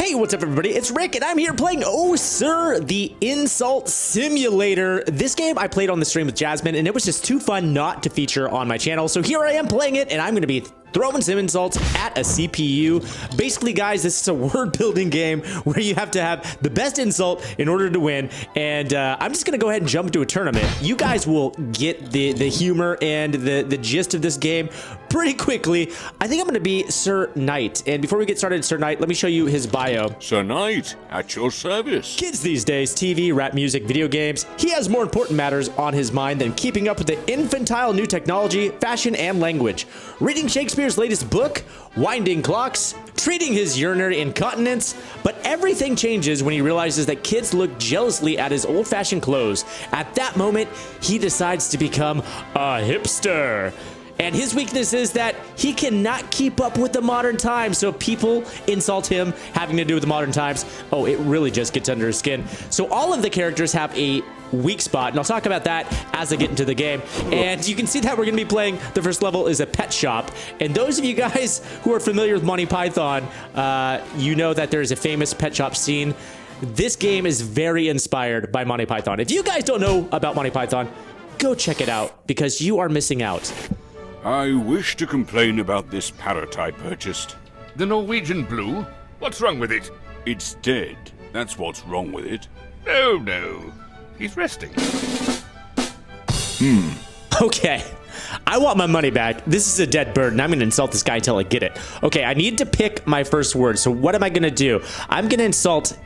Hey, what's up everybody? It's Rick and I'm here playing Oh Sir, the Insult Simulator. This game I played on the stream with Jasmine and it was just too fun not to feature on my channel. So here I am playing it and I'm going to be throwing some insults at a CPU. Basically, guys, this is a word building game where you have to have the best insult in order to win. And I'm just going to go ahead and jump into a tournament. You guys will get the humor and the gist of this game pretty quickly. I think I'm going to be Sir Knight. And before we get started, Sir Knight, let me show you his bio. Sir Knight, at your service. Kids these days, TV, rap music, video games. He has more important matters on his mind than keeping up with the infantile new technology, fashion, and language. Reading Shakespeare's latest book, winding clocks, treating his urinary incontinence, but everything changes when he realizes that kids look jealously at his old-fashioned clothes. At that moment, he decides to become a hipster. And his weakness is that he cannot keep up with the modern times, so people insult him having to do with the modern times. Oh, it really just gets under his skin. So all of the characters have a weak spot, and I'll talk about that as I get into the game. And you can see that we're going to be playing, the first level is a pet shop. And those of you guys who are familiar with Monty Python, you know that there's a famous pet shop scene. This game is very inspired by Monty Python. If you guys don't know about Monty Python, go check it out, because you are missing out. I wish to complain about this parrot I purchased. The Norwegian blue? What's wrong with it? It's dead. That's what's wrong with it. Oh, no. He's resting. Okay, I want my money back. This is a dead bird, and I'm going to insult this guy until I get it. Okay, I need to pick my first word. So what am I going to do? I'm going to insult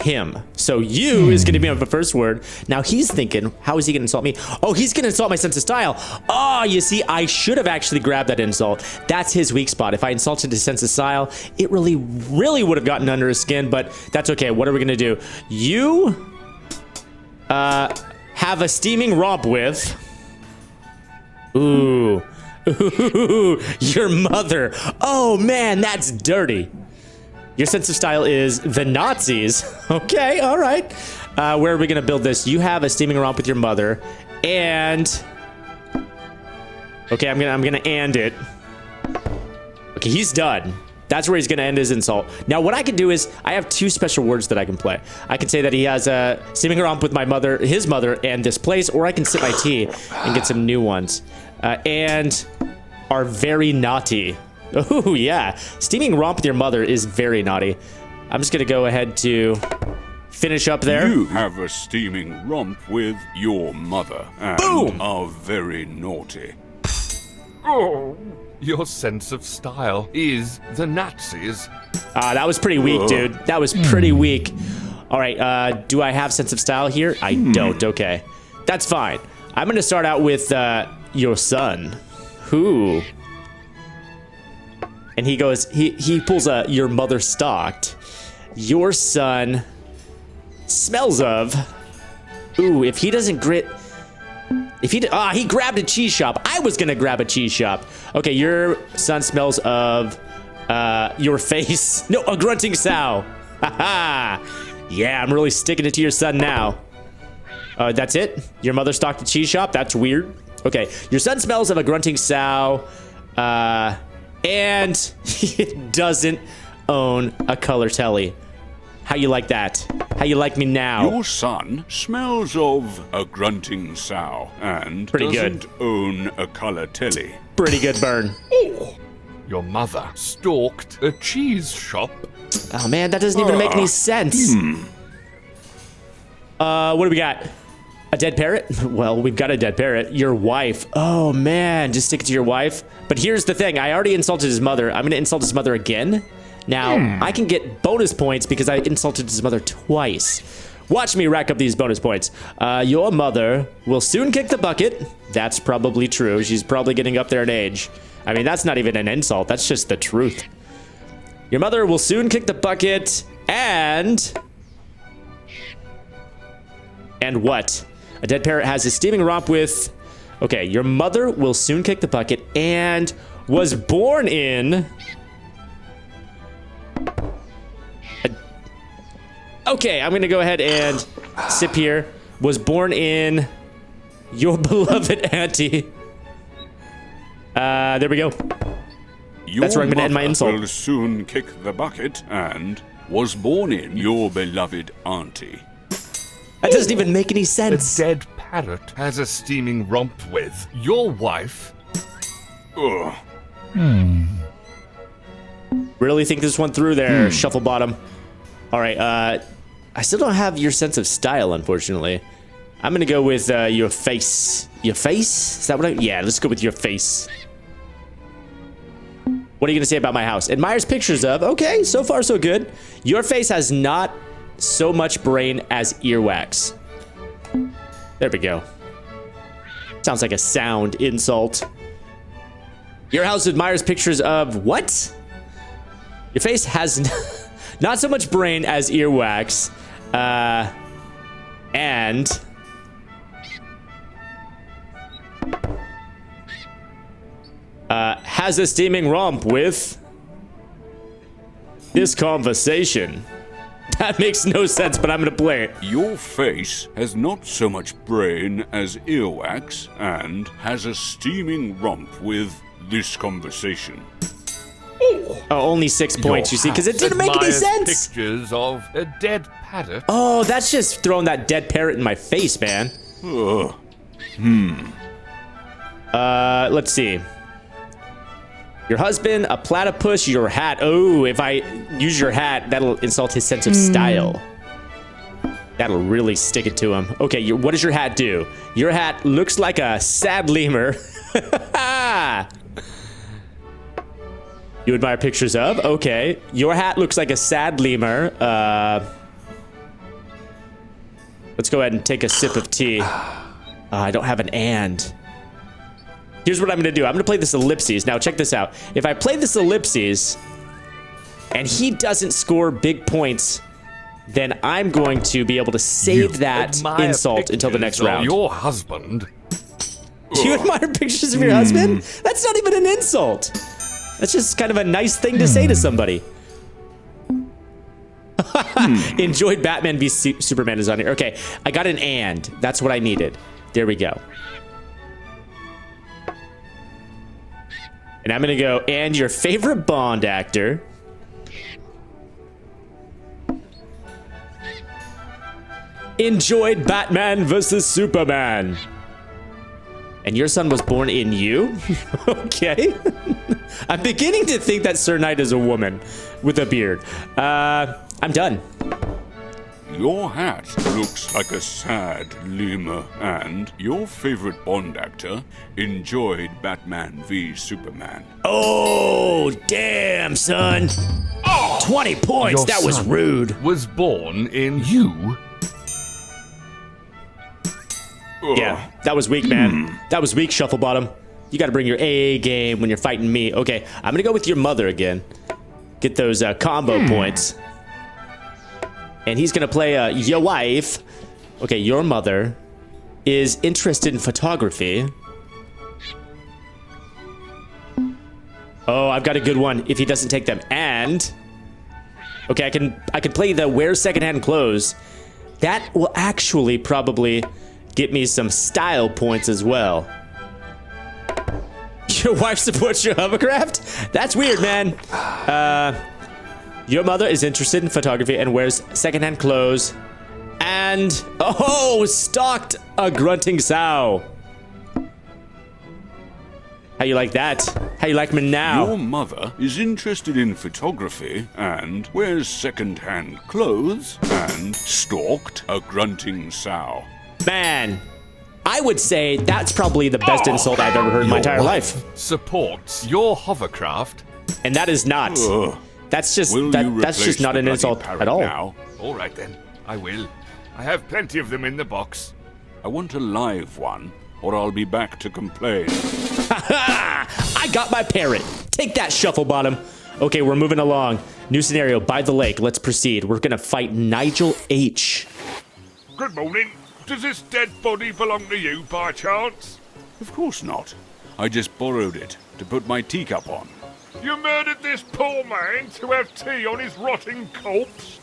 him. So you is going to be my first word. Now he's thinking, how is he going to insult me? Oh, he's going to insult my sense of style. Oh, you see, I should have actually grabbed that insult. That's his weak spot. If I insulted his sense of style, it really would have gotten under his skin, but that's okay. What are we going to do? You have a steaming romp with... Ooh, your mother. Oh man, that's dirty. Your sense of style is the Nazis. Okay, all right. Where are we gonna build this? You have a steaming romp with your mother, and okay, I'm gonna end it. Okay, he's done. That's where he's gonna end his insult. Now, what I can do is I have two special words that I can play. I can say that he has a steaming romp with my mother, his mother, and this place, or I can sip my tea and get some new ones. And are very naughty. Oh yeah, steaming romp with your mother is very naughty. I'm just gonna go ahead to finish up there. You have a steaming romp with your mother and Boom! are very naughty. Oh, your sense of style is the Nazis. That was pretty weak, dude. That was pretty weak. All right, do I have sense of style here? I don't. Okay, that's fine. I'm gonna start out with your son. Who? And he goes, he pulls a your mother stalked. Your son smells of. Ooh, if he doesn't grit. If he he grabbed a cheese shop. I was gonna grab a cheese shop. Okay, your son smells of your face. No, a grunting sow. Haha. Yeah, I'm really sticking it to your son now. That's it? Your mother stocked a cheese shop? That's weird. Okay, your son smells of a grunting sow. And he doesn't own a color telly. How you like that? How you like me now? Your son smells of a grunting sow and Pretty doesn't good. own a color telly. Pretty good burn. Oh, your mother stalked a cheese shop. Oh man, that doesn't even make any sense. What do we got? A dead parrot? Well, we've got a dead parrot. Your wife. Oh man, just stick it to your wife. But here's the thing. I already insulted his mother. I'm gonna insult his mother again. Now, I can get bonus points because I insulted his mother twice. Watch me rack up these bonus points. Your mother will soon kick the bucket. That's probably true. She's probably getting up there in age. I mean, that's not even an insult. That's just the truth. Your mother will soon kick the bucket and what? A dead parrot has a steaming romp with... Okay, your mother will soon kick the bucket and was born in... Okay, I'm gonna go ahead and sip here. Was born in your beloved auntie. There we go. Your That's where I'm gonna end my mother insult. will soon kick the bucket and was born in your beloved auntie. That doesn't even make any A sense. dead parrot has a steaming romp with your wife. Ugh. Really think this one through there, Shuffle Bottom. All right, I still don't have your sense of style, unfortunately. I'm gonna go with your face. Your face? Is that what yeah, let's go with your face. What are you gonna say about my house? Admires pictures of. Okay, so far so good. Your face has not so much brain as earwax. There we go. Sounds like a sound insult. Your house admires pictures of what? Your face has not so much brain as earwax. And has a steaming romp with this conversation. That makes no sense, but I'm gonna play it. Your face has not so much brain as earwax and has a steaming romp with this conversation. Oh, only 6 points, you see, because it didn't make any Admires sense. Pictures of a dead parrot. Oh, that's just throwing that dead parrot in my face, man. Ugh. Let's see. Your husband, a platypus, your hat. Oh, if I use your hat, that'll insult his sense of style. That'll really stick it to him. Okay, what does your hat do? Your hat looks like a sad lemur. You admire pictures of? Okay. Your hat looks like a sad lemur. Let's go ahead and take a sip of tea. I don't have an and. Here's what I'm gonna do. I'm gonna play this ellipses. Now check this out. If I play this ellipses and he doesn't score big points, then I'm going to be able to save that Admire insult until the next pictures of round. Your husband. Do you admire pictures of your husband? That's not even an insult. That's just kind of a nice thing to say to somebody. Enjoyed Batman v Superman is on here. Okay, I got an and. That's what I needed. There we go. And I'm gonna go, and your favorite Bond actor. Enjoyed Batman vs Superman. And your son was born in you? Okay. I'm beginning to think that Sir Knight is a woman with a beard. I'm done. Your hat looks like a sad lemur, and your favorite Bond actor enjoyed Batman v Superman. Oh, damn, son. 20 points. Your That was son rude. Was born in you. Yeah, that was weak, man. That was weak, Shufflebottom. You got to bring your A game when you're fighting me. Okay, I'm going to go with your mother again. Get those combo points. And he's going to play your wife. Okay, your mother is interested in photography. Oh, I've got a good one if he doesn't take them. And okay, I can play the wear secondhand clothes. That will actually probably get me some style points as well. Your wife supports your hovercraft? That's weird, man. Your mother is interested in photography and wears secondhand clothes. And, oh, stalked a grunting sow. How you like that? How you like me now? Your mother is interested in photography and wears second-hand clothes and stalked a grunting sow. Man, I would say that's probably the best insult I've ever heard in my entire life. Supports your hovercraft. And that is not. Ugh. That's just Will you that's just replace not the an bloody insult parrot at all. now? All right then, I will. I have plenty of them in the box. I want a live one, or I'll be back to complain. I got my parrot. Take that, Shufflebottom. Okay, we're moving along. New scenario, by the lake. Let's proceed. We're gonna fight Nigel H. Good morning. Does this dead body belong to you by chance? Of course not. I just borrowed it to put my teacup on. You murdered this poor man to have tea on his rotting corpse?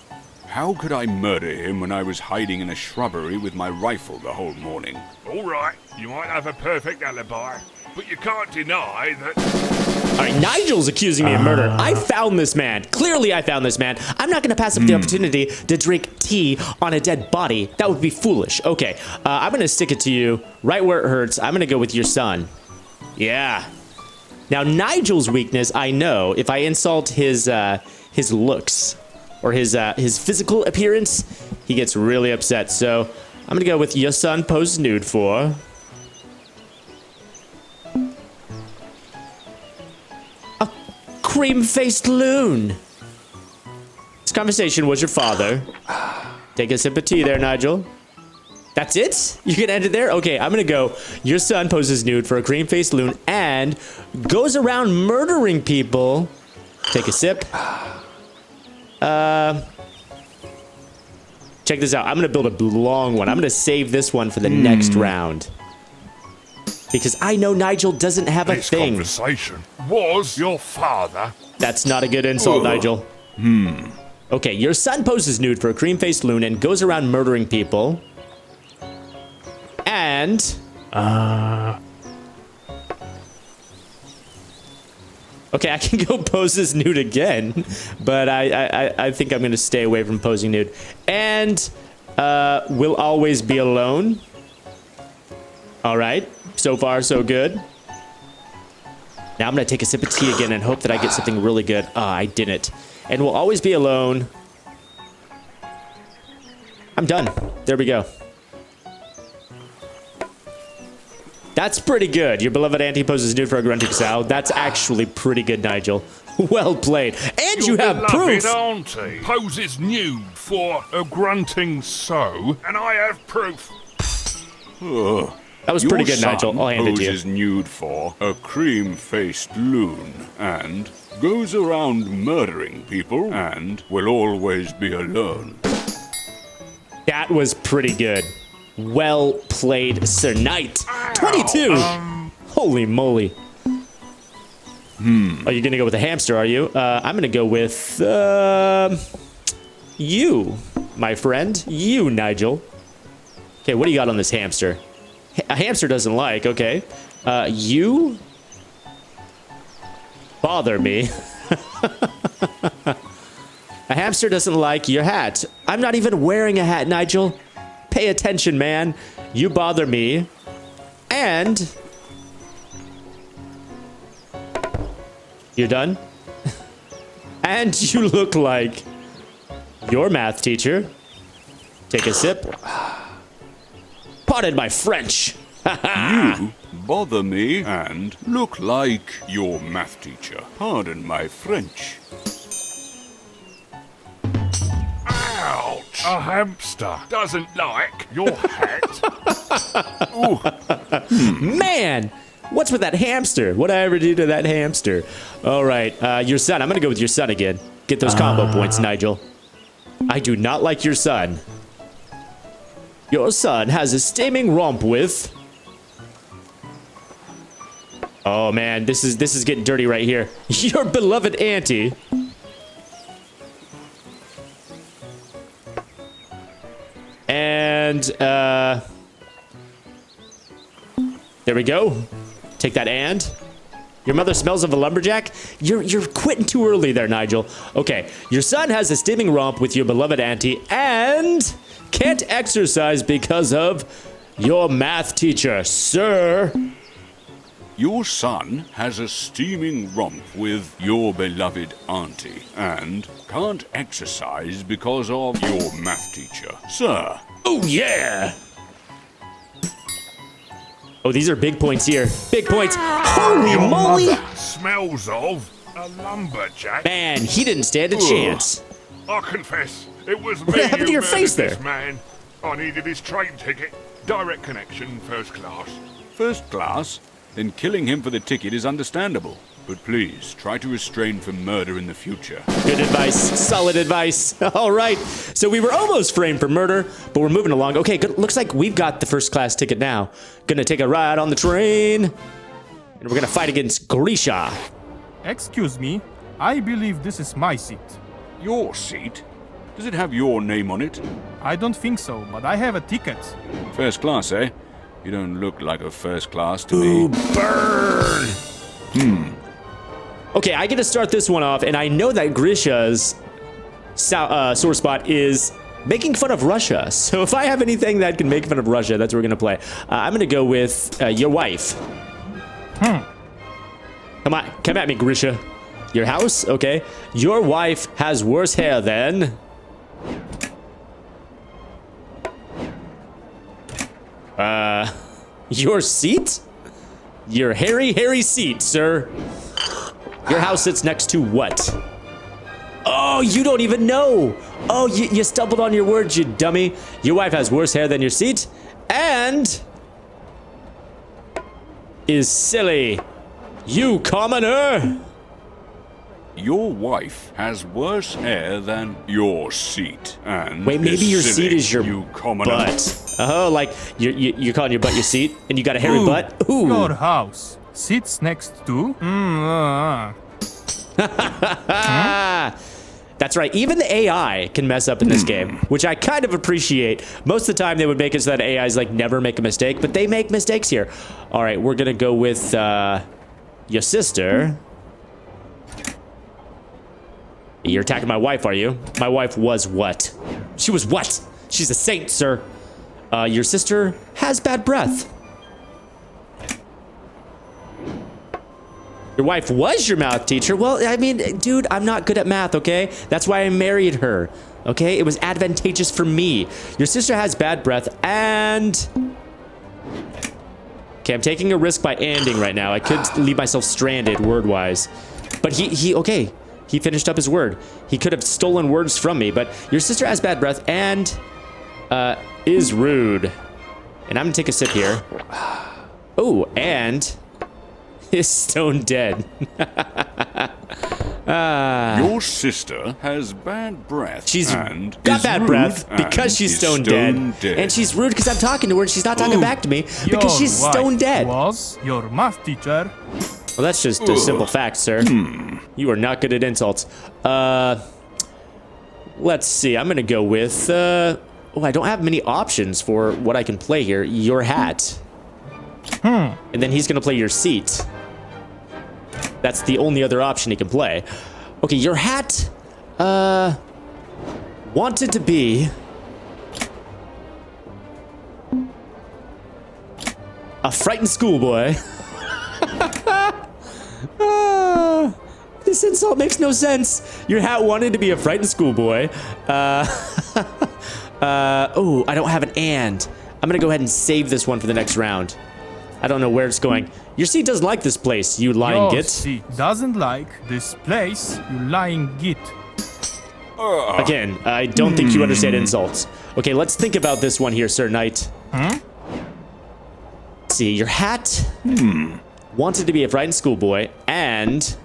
How could I murder him when I was hiding in a shrubbery with my rifle the whole morning? All right, you might have a perfect alibi, but you can't deny that... All right, Nigel's accusing me of murder. I found this man. Clearly, I found this man. I'm not going to pass up the opportunity to drink tea on a dead body. That would be foolish. Okay, I'm going to stick it to you right where it hurts. I'm going to go with your son. Yeah. Now, Nigel's weakness, I know, if I insult his looks or his physical appearance, he gets really upset. So I'm going to go with your son poses nude for... cream-faced loon. This conversation was your father. Take a sip of tea there, Nigel. That's it? You can end it there? Okay, I'm gonna go. Your son poses nude for a cream-faced loon and goes around murdering people. Take a sip. Check this out. I'm gonna build a long one. I'm gonna save this one for the next round. Because I know Nigel doesn't have a This thing. conversation was your father. That's not a good insult, Nigel. Okay, your son poses nude for a cream-faced loon and goes around murdering people. And... Okay, I can go pose as nude again, but I think I'm going to stay away from posing nude. And will always be alone. All right, so far so good. Now I'm going to take a sip of tea again and hope that I get something really good. Ah, I didn't. And will always be alone. I'm done. There we go. That's pretty good. Your beloved auntie poses nude for a grunting sow. That's actually pretty good, Nigel. Well played. And you have proof. Your beloved auntie poses nude for a grunting sow, and I have proof. That was pretty good, Nigel. I'll hand it to you. Poses nude for a cream-faced loon and goes around murdering people and will always be alone. That was pretty good. Well played, Sir Knight. 22. Holy moly. Are you gonna go with a hamster? Are you? I'm gonna go with you, my friend. You, Nigel. Okay, what do you got on this hamster? A hamster doesn't like. Okay. You bother me. A hamster doesn't like your hat. I'm not even wearing a hat, Nigel. Pay attention, man. You bother me. And... You're done? And you look like your math teacher. Take a sip. Pardon my French. You bother me and look like your math teacher. Pardon my French. Ouch! A hamster doesn't like your hat. Man! What's with that hamster? What'd I ever do to that hamster? All right, your son. I'm gonna go with your son again. Get those combo points, Nigel. I do not like your son. Your son has a steaming romp with... Oh man, this is getting dirty right here. Your beloved auntie. And there we go. Take that and. Your mother smells of a lumberjack? You're quitting too early there, Nigel. Okay, your son has a steaming romp with your beloved auntie and can't exercise because of your math teacher, sir. Your son has a steaming romp with your beloved auntie and can't exercise because of your math teacher, sir. Oh, yeah. Oh, these are big points here. Big points. Holy Your moly. mother smells of a lumberjack. Man, he didn't stand a chance. I confess, it was What me happened to who your murdered face this there? man. I needed his train ticket. Direct connection, first class. First class? Then killing him for the ticket is understandable. But please, try to restrain from murder in the future. Good advice. Solid advice. All right. So we were almost framed for murder, but we're moving along. Okay, good. Looks like we've got the first class ticket now. Gonna take a ride on the train. And we're gonna fight against Grisha. Excuse me, I believe this is my seat. Your seat? Does it have your name on it? I don't think so, but I have a ticket. First class, eh? You don't look like a first class to me. Burn! Okay, I get to start this one off, and I know that Grisha's sore spot is making fun of Russia. So if I have anything that can make fun of Russia, that's what we're gonna play. I'm gonna go with your wife. Come on, come at me, Grisha. Your house? Okay. Your wife has worse hair than... your seat? Your hairy seat, sir. Your house sits next to what? Oh, you don't even know. Oh, you stumbled on your words, you dummy. Your wife has worse hair than your seat and is silly. You commoner. Your wife has worse hair than your seat, and wait, maybe your silly, seat is your you commoner. butt. Oh, like you're calling your butt your seat, and you got a hairy butt. Ooh. Your house sits next to. That's right. Even the AI can mess up in this game, which I kind of appreciate. Most of the time, they would make it so that AIs like never make a mistake, but they make mistakes here. All right, we're gonna go with your sister. You're attacking my wife, are you? My wife was what? She was what? She's a saint, sir. Your sister has bad breath. Your wife was your math teacher. Well, I mean, dude, I'm not good at math, okay? That's why I married her, okay? It was advantageous for me. Your sister has bad breath and... Okay, I'm taking a risk by ending right now. I could leave myself stranded word-wise. But okay. He finished up his word. He could have stolen words from me, but your sister has bad breath and is rude. And I'm gonna take a sip here. Oh, and is stone dead. Your sister has bad breath. She's and got is bad rude breath and because she's is stone dead. And she's rude because I'm talking to her and she's not talking back to me because she's stone dead. Was your math teacher. Well, that's just a simple fact, sir. You are not good at insults. Let's see. I'm going to go with... oh, I don't have many options for what I can play here. Your hat. And then he's going to play your seat. That's the only other option he can play. Okay, your hat... wanted to be... a frightened schoolboy. This insult makes no sense. Your hat wanted to be a frightened schoolboy. Oh, I don't have an and. I'm gonna go ahead and save this one for the next round. I don't know where it's going. Your seat doesn't like this place, you lying Your git. seat doesn't like this place, you lying git. Again, I don't think you understand insults. Okay, let's think about this one here, Sir Knight. Let's see, your hat wanted to be a frightened schoolboy, and...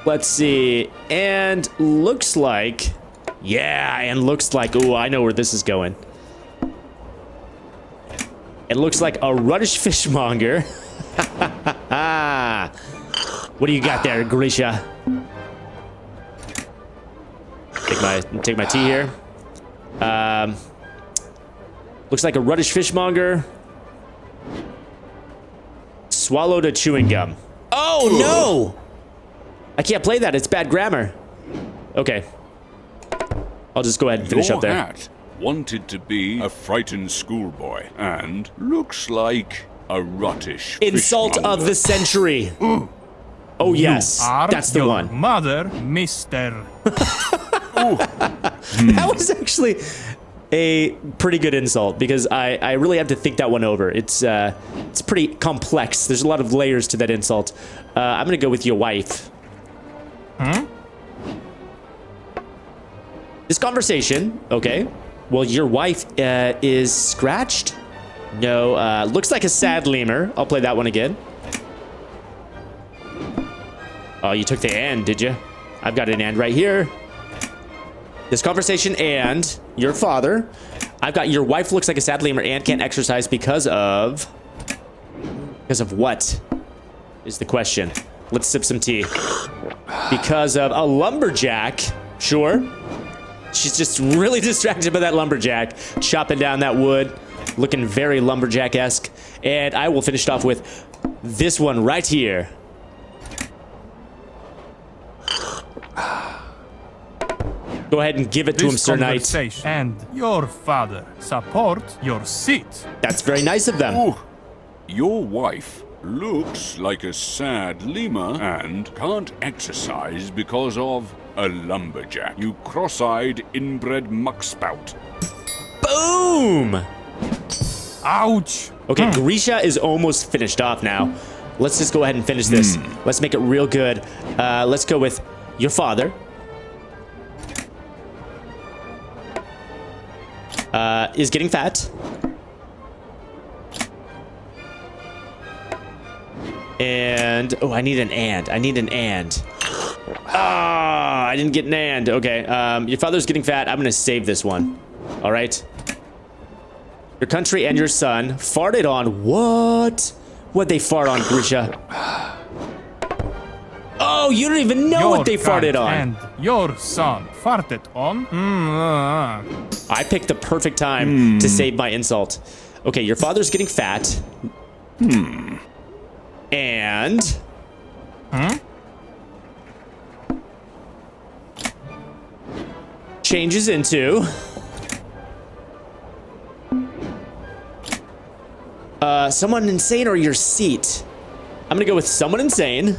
let's see, and looks like... Yeah, and looks like... Ooh, I know where this is going. It looks like a ruddish fishmonger. What do you got there, Grisha? Take my tea here. Looks like a ruddish fishmonger. Swallowed a chewing gum. Oh, no! I can't play that. It's bad grammar. Okay. I'll just go ahead and finish up there. Your hat wanted to be a frightened schoolboy and looks like a ruttish Insult fishmonger. of the century. Oh, yes. That's the your one. Mother, Mister. That was actually a pretty good insult because I really have to think that one over. It's pretty complex. There's a lot of layers to that insult. I'm gonna go with your wife. This conversation, okay. Well, your wife is scratched. No, looks like a sad lemur. I'll play that one again. Oh, you took the and, did you? I've got an and right here. This conversation and your father. I've got your wife looks like a sad lemur and can't exercise because of what is the question. Let's sip some tea. Because of a lumberjack. Sure. She's just really distracted by that lumberjack, chopping down that wood, looking very lumberjack-esque. And I will finish it off with this one right here. Go ahead and give it to him, Sir Knight. Conversation and your father support your seat. That's very nice of them. Ooh, your wife looks like a sad lemur and can't exercise because of a lumberjack. You cross-eyed, inbred muckspout. Boom! Ouch. Okay, Grisha is almost finished off now. Let's just go ahead and finish this. Let's make it real good. Let's go with your father. Is getting fat. And, oh, I need an and. I need an and. Ah, I didn't get an and. Okay, your father's getting fat. I'm gonna save this one. All right. Your country and your son farted on what? What'd they fart on, Grisha? Oh, you don't even know what they farted on. And your son farted on? I picked the perfect time to save my insult. Okay, your father's getting fat. And... changes into... someone insane or your seat? I'm gonna go with someone insane.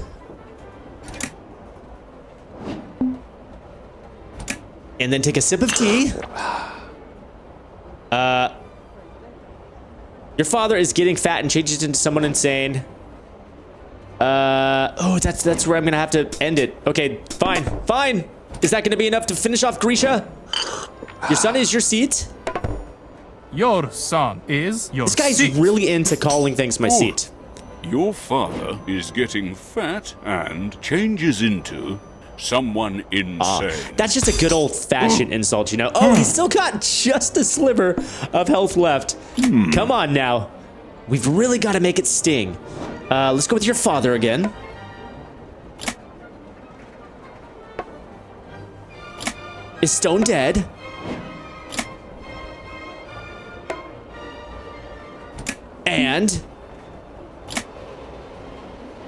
And then take a sip of tea. Your father is getting fat and changes into someone insane. Oh, that's where I'm gonna have to end it. Okay, fine. Is that gonna be enough to finish off Grisha? Your son is your seat. Your son is your This guy's seat. really into calling things my seat. Your father is getting fat and changes into someone insane. That's just a good old-fashioned insult, you know? Oh, he's still got just a sliver of health left. Come on now. We've really got to make it sting. Let's go with your father again. Is stone dead? And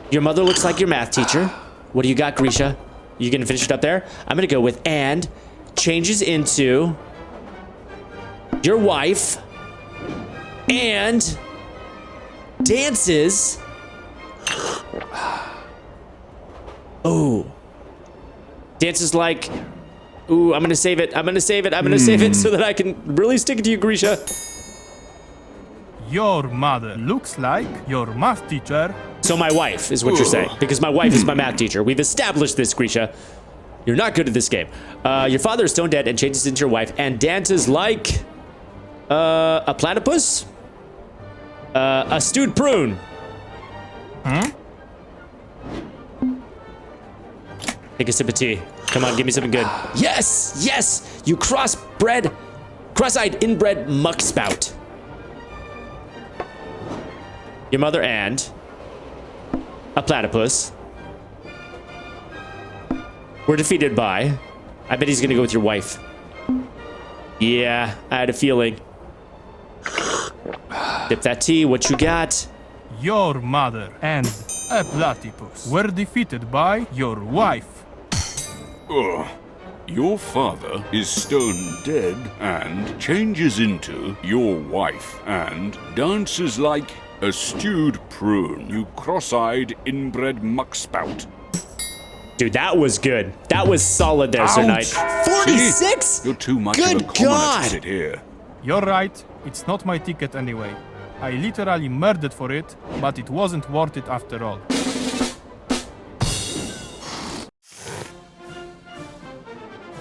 your mother looks like your math teacher. What do you got, Grisha? You gonna finish it up there? I'm gonna go with and changes into your wife and dances. Oh, dances like. Ooh, I'm gonna save it. I'm gonna save it so that I can really stick it to you, Grisha. Your mother looks like your math teacher. So my wife is what you're saying, because my wife is my math teacher. We've established this, Grisha. You're not good at this game. Your father is stone dead and changes into your wife and dances like a platypus, a stewed prune. Take a sip of tea. Come on, give me something good. Yes, you cross-eyed inbred muckspout. Your mother and a platypus were defeated by... I bet he's gonna go with your wife. Yeah, I had a feeling. Dip that tea, what you got? Your mother and a platypus were defeated by your wife. Your father is stone dead and changes into your wife and dances like a stewed prune. You cross-eyed inbred muckspout. Dude, that was good. That was solid there, Sir Knight. 46? You're too much Good of a commoner God. to sit here. You're right, it's not my ticket anyway. I literally murdered for it, but it wasn't worth it after all.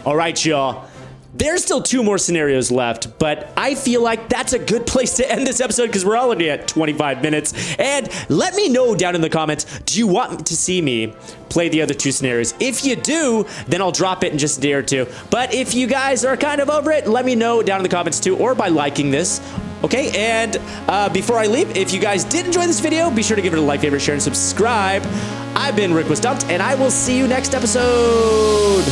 All right, y'all. There's still 2 more scenarios left, but I feel like that's a good place to end this episode because we're already at 25 minutes. And let me know down in the comments, do you want to see me play the other 2 scenarios? If you do, then I'll drop it in just a day or 2. But if you guys are kind of over it, let me know down in the comments too, or by liking this. Okay, and before I leave, if you guys did enjoy this video, be sure to give it a like, favorite, share, and subscribe. I've been Rick with Stumpt, and I will see you next episode.